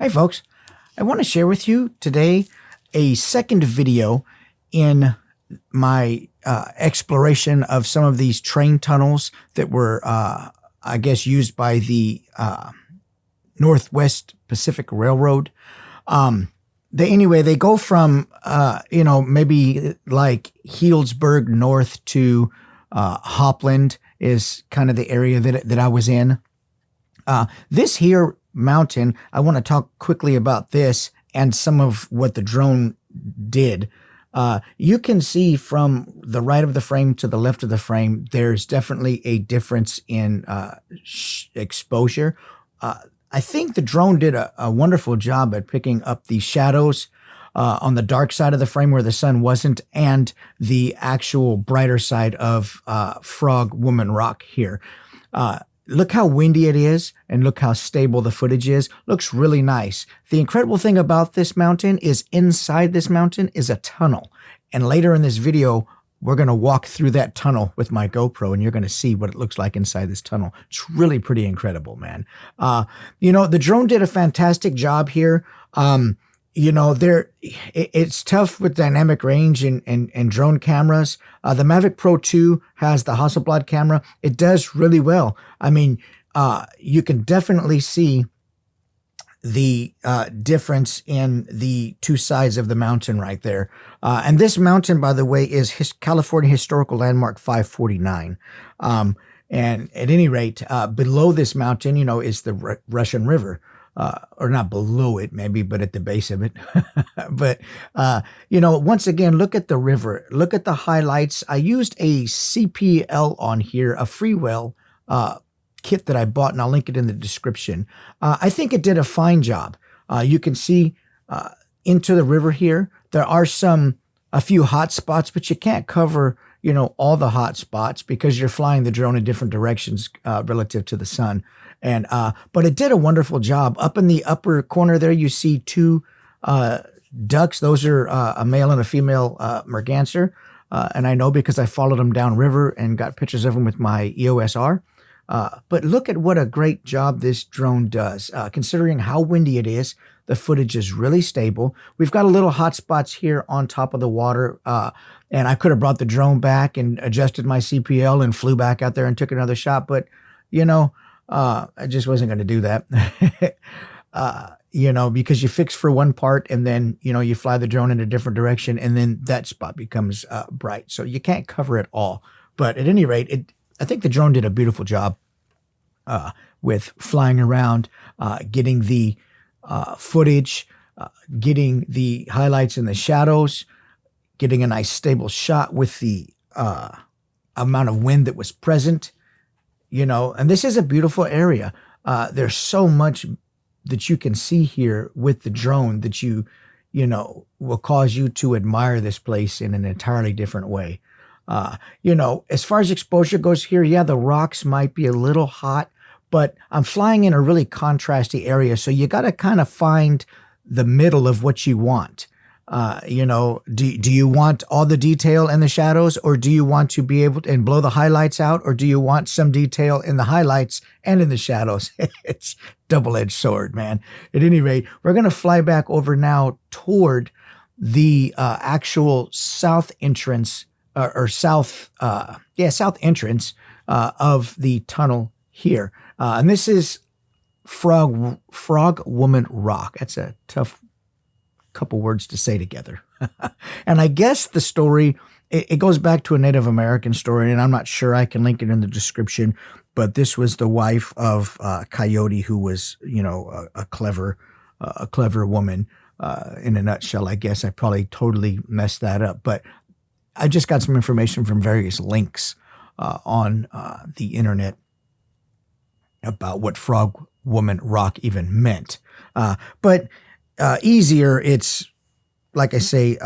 Hey folks, I want to share with you today a second video in my exploration of some of these train tunnels that were, I guess, used by the Northwest Pacific Railroad. They go from, maybe like Healdsburg north to Hopland is kind of the area that I was in. This here mountain, I want to talk quickly about this and some of what the drone did. You can see from the right of the frame to the left of the frame, there's definitely a difference in exposure. I think the drone did a wonderful job at picking up the shadows on the dark side of the frame where the sun wasn't, and the actual brighter side of Frog Woman Rock here. Look how windy it is, and look how stable the footage is. Looks really nice. The incredible thing about this mountain is inside this mountain is a tunnel. And later in this video, we're going to walk through that tunnel with my GoPro, and you're going to see what it looks like inside this tunnel. It's really pretty incredible, man. The drone did a fantastic job here. It's tough with dynamic range and drone cameras. The Mavic Pro 2 has the Hasselblad camera. It does really well. I mean, you can definitely see the difference in the two sides of the mountain right there. And this mountain, by the way, is California Historical Landmark 549. And at any rate, below this mountain, is the Russian River. Or not below it, maybe, but at the base of it. But, once again, look at the river. Look at the highlights. I used a CPL on here, a Freewell kit that I bought, and I'll link it in the description. I think it did a fine job. You can see into the river here. There are a few hot spots, but you can't cover all the hot spots because you're flying the drone in different directions relative to the sun. And but it did a wonderful job. Up in the upper corner there, you see two ducks. Those are a male and a female merganser. And I know because I followed them downriver and got pictures of them with my EOS R. But look at what a great job this drone does. Considering how windy it is, the footage is really stable. We've got a little hot spots here on top of the water. And I could have brought the drone back and adjusted my CPL and flew back out there and took another shot. But, I just wasn't going to do that, because you fix for one part and then, you fly the drone in a different direction and then that spot becomes bright. So you can't cover it all. But at any rate, I think the drone did a beautiful job with flying around, getting the footage, getting the highlights and the shadows, getting a nice stable shot with the amount of wind that was present. And this is a beautiful area. There's so much that you can see here with the drone that will cause you to admire this place in an entirely different way. As far as exposure goes here, yeah, the rocks might be a little hot, but I'm flying in a really contrasty area. So you got to kind of find the middle of what you want. Do you want all the detail in the shadows, or do you want to be able to and blow the highlights out, or do you want some detail in the highlights and in the shadows? It's double-edged sword, man. At any rate, we're going to fly back over now toward the actual south entrance south entrance of the tunnel here. And this is Frog Woman Rock. That's a tough couple words to say together. And I guess the story, it goes back to a Native American story, and I'm not sure. I can link it in the description, but this was the wife of Coyote, who was, a clever woman. In a nutshell, I guess I probably totally messed that up, but I just got some information from various links on the internet about what Frog Woman Rock even meant. But easier, it's, like I say,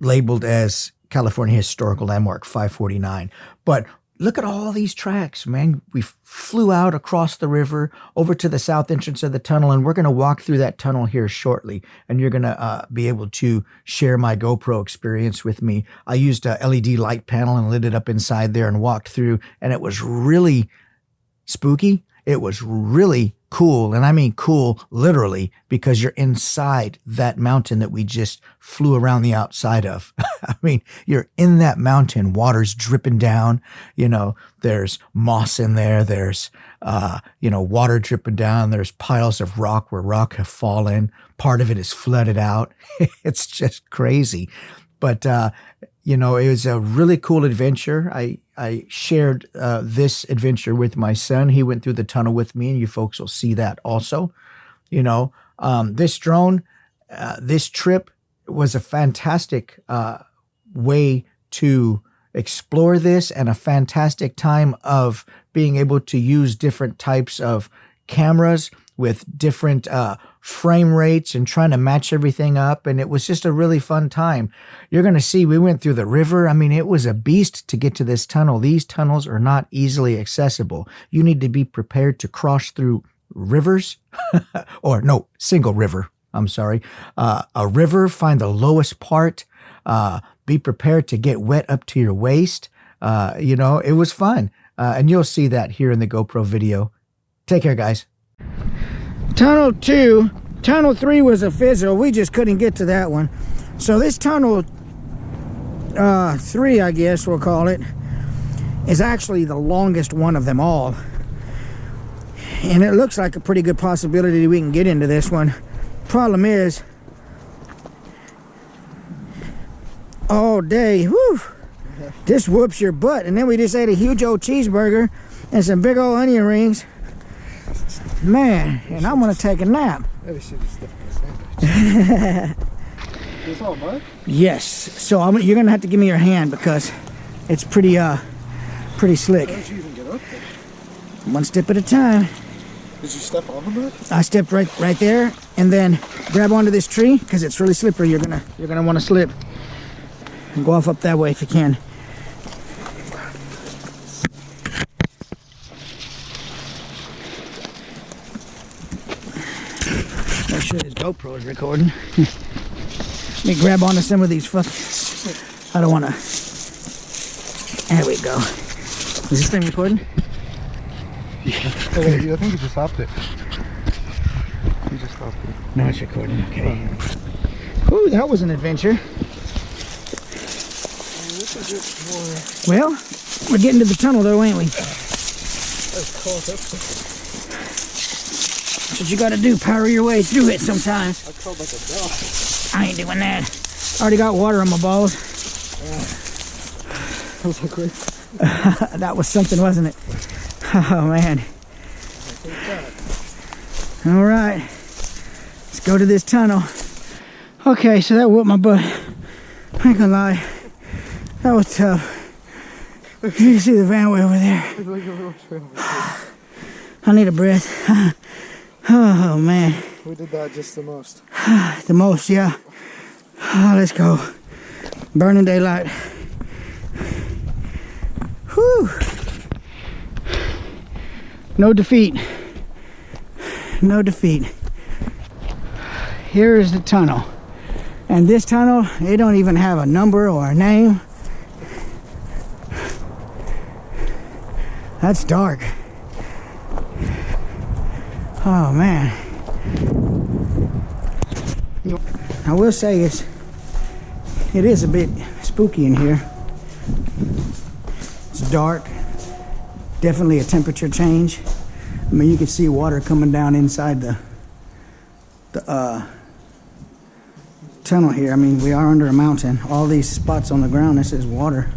labeled as California Historical Landmark 549. But look at all these tracks, man. We flew out across the river over to the south entrance of the tunnel, and we're going to walk through that tunnel here shortly, and you're going to be able to share my GoPro experience with me. I used a LED light panel and lit it up inside there and walked through, and it was really spooky. It was really cool, and I mean cool literally, because you're inside that mountain that we just flew around the outside of. I mean, you're in that mountain, water's dripping down, there's moss in there, there's water dripping down, there's piles of rock where rock have fallen, part of it is flooded out. It's just crazy. But it was a really cool adventure. I shared this adventure with my son. He went through the tunnel with me, and you folks will see that also. This drone, this trip was a fantastic way to explore this, and a fantastic time of being able to use different types of cameras with different frame rates and trying to match everything up. And it was just a really fun time. You're going to see we went through the river. I mean, it was a beast to get to this tunnel. These tunnels are not easily accessible. You need to be prepared to cross through rivers or no, single river. I'm sorry. A river, find the lowest part, be prepared to get wet up to your waist. It was fun. And you'll see that here in the GoPro video. Take care, guys. Tunnel 2, Tunnel 3 was a fizzle. We just couldn't get to that one. So this Tunnel 3, I guess we'll call it, is actually the longest one of them all. And it looks like a pretty good possibility we can get into this one. Problem is, all day, whew, this whoops your butt. And then we just ate a huge old cheeseburger and some big old onion rings. Man, and I'm gonna take a nap. This all mud? Yes. So you're gonna have to give me your hand because it's pretty slick. How did you even get up there? One step at a time. Did you step on the mud? I stepped right there, and then grab onto this tree because it's really slippery. You're gonna want to slip and go off up that way if you can. Make sure this GoPro is recording. Let me grab onto some of these I don't want to. There we go. Is this thing recording? Yeah. I think you just stopped it. You just stopped it. No, it's recording. Okay. Ooh, that was an adventure. Well, we're getting to the tunnel though, ain't we? That's cold. That's what you gotta do, power your way through it sometimes. I called like a dog. I ain't doing that. Already got water on my balls. Yeah. That was like great. That was something, wasn't it? Oh man. All right, let's go to this tunnel. Okay, so that whooped my butt. I ain't gonna lie, that was tough. You can see the van way over there. I need a breath. Oh man. We did that just the most. The most, yeah. Oh, let's go. Burning daylight. Whew. No defeat. No defeat. Here is the tunnel. And this tunnel, it don't even have a number or a name. That's dark. Oh man. I will say it is a bit spooky in here. It's dark. Definitely a temperature change. I mean, you can see water coming down inside the tunnel here. I mean, we are under a mountain. All these spots on the ground, this is water.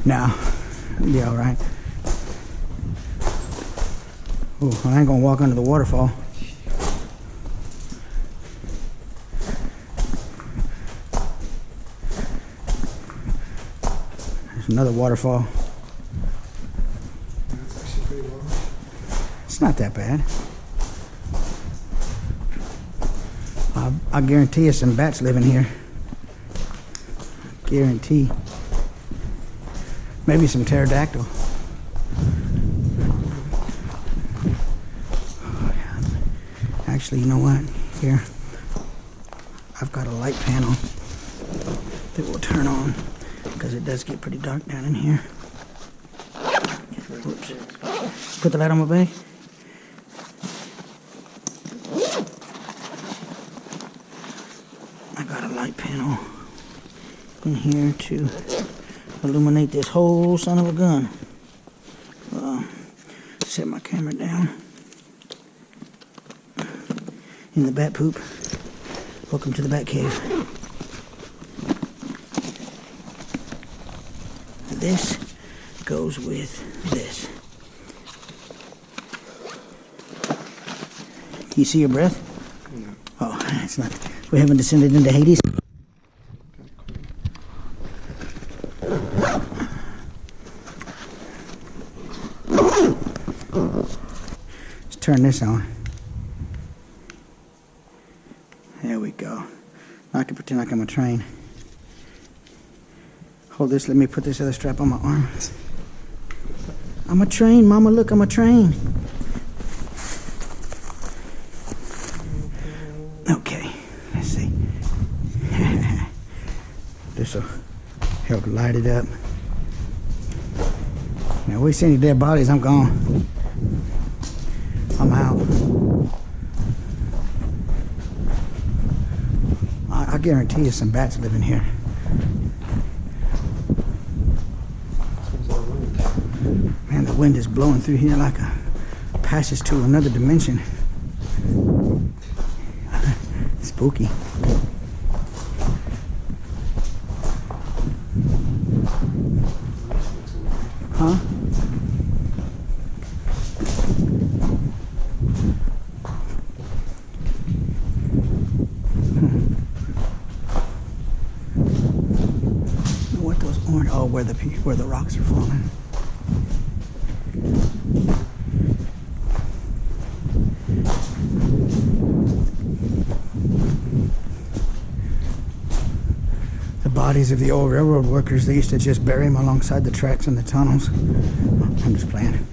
Now, it'll be all right. Oh, I ain't gonna walk under the waterfall. There's another waterfall. It's not that bad. I guarantee you some bats live in here. Guarantee. Maybe some pterodactyl. Actually, you know what? Here, I've got a light panel that will turn on because it does get pretty dark down in here. Whoops. Put the light on my bag. I got a light panel in here to illuminate this whole son of a gun. Set my camera down in the bat poop. Welcome to the bat cave. This goes with this. Can you see your breath? No. Oh, it's not. We haven't descended into Hades. Let's turn this on. There we go. Now I can pretend like I'm a train. Hold this, let me put this other strap on my arm. I'm a train, Mama, look, I'm a train. Okay, let's see. This'll help light it up. Now, we see any dead bodies, I'm gone. I'm out. I guarantee you some bats live in here. Man, the wind is blowing through here like a passage to another dimension. Spooky. Huh? What those orange? Oh, where the rocks are falling. The bodies of the old railroad workers, they used to just bury them alongside the tracks and the tunnels. I'm just playing.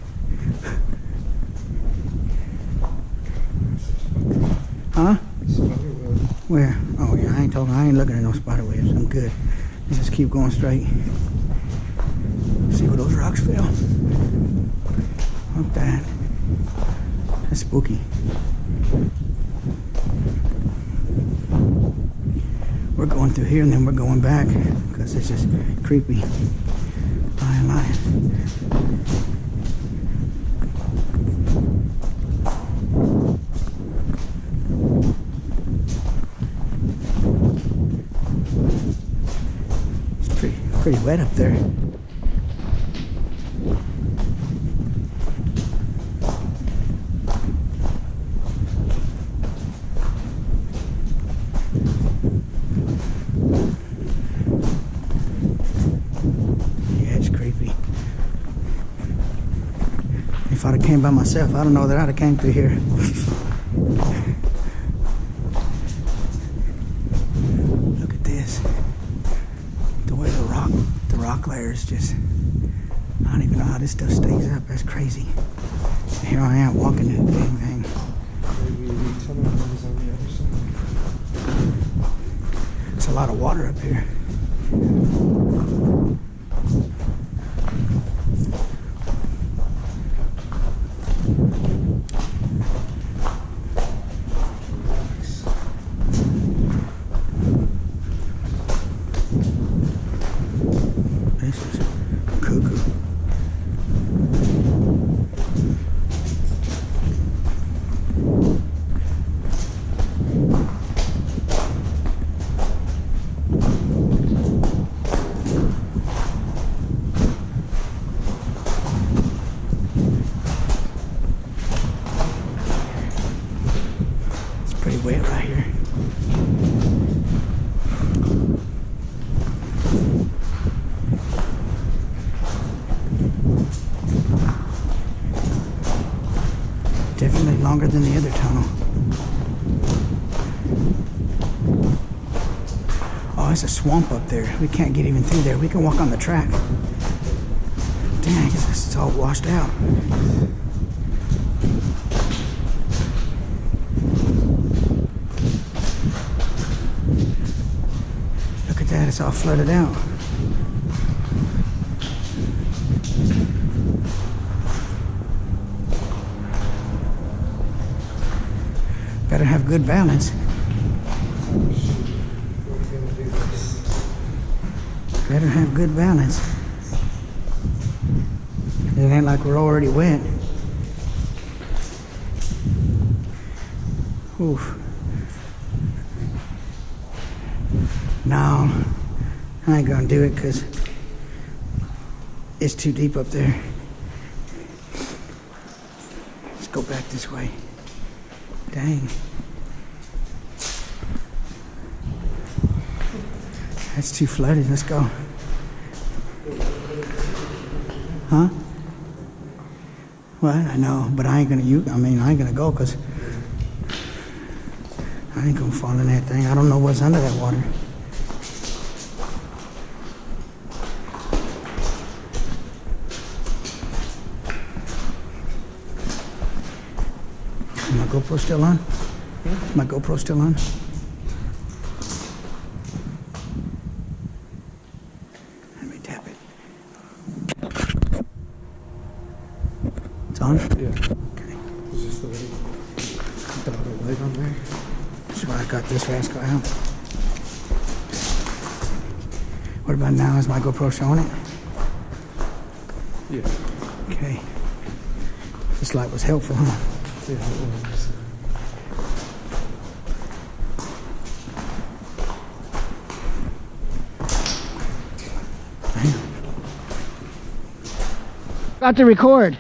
Huh? Where? Oh yeah, I ain't looking at no spider webs. I'm good. Let's just keep going straight. See where those rocks fell. Look that. That's spooky. We're going through here and then we're going back because it's just creepy. Lying. It's pretty wet up there. If I'd have came by myself, I don't know that I'd have came through here. Look at this. The way the rock layers just, I don't even know how this stuff stays up. That's crazy. And here I am walking this dang thing. It's a lot of water up here. Pretty wet right here. Definitely longer than the other tunnel. Oh, it's a swamp up there. We can't get even through there. We can walk on the track. Dang, it's all washed out. It's all flooded out. good balance. Better have good balance. It ain't like we're already wet. Oof. No, I ain't gonna do it because it's too deep up there. Let's go back this way. Dang. That's too flooded. Let's go. Huh? What? I know, but I ain't gonna. I ain't gonna go because I ain't gonna fall in that thing. I don't know what's under that water. Is my GoPro still on? Is my GoPro still on? Let me tap it. It's on? Yeah. Okay. It's just the other light on there. That's why I got this rascal out. What about now? Is my GoPro showing it? Yeah. Okay. This light was helpful, huh? Yeah, it was. About to record.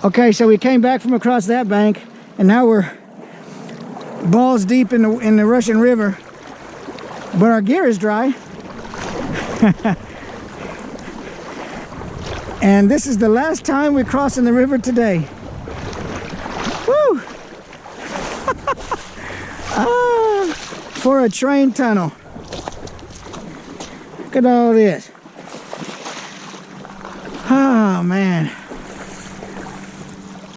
Okay, so we came back from across that bank, and now we're balls deep in the Russian River, but our gear is dry. And this is the last time we're crossing the river today. Woo! For a train tunnel. Look at all this. Oh man.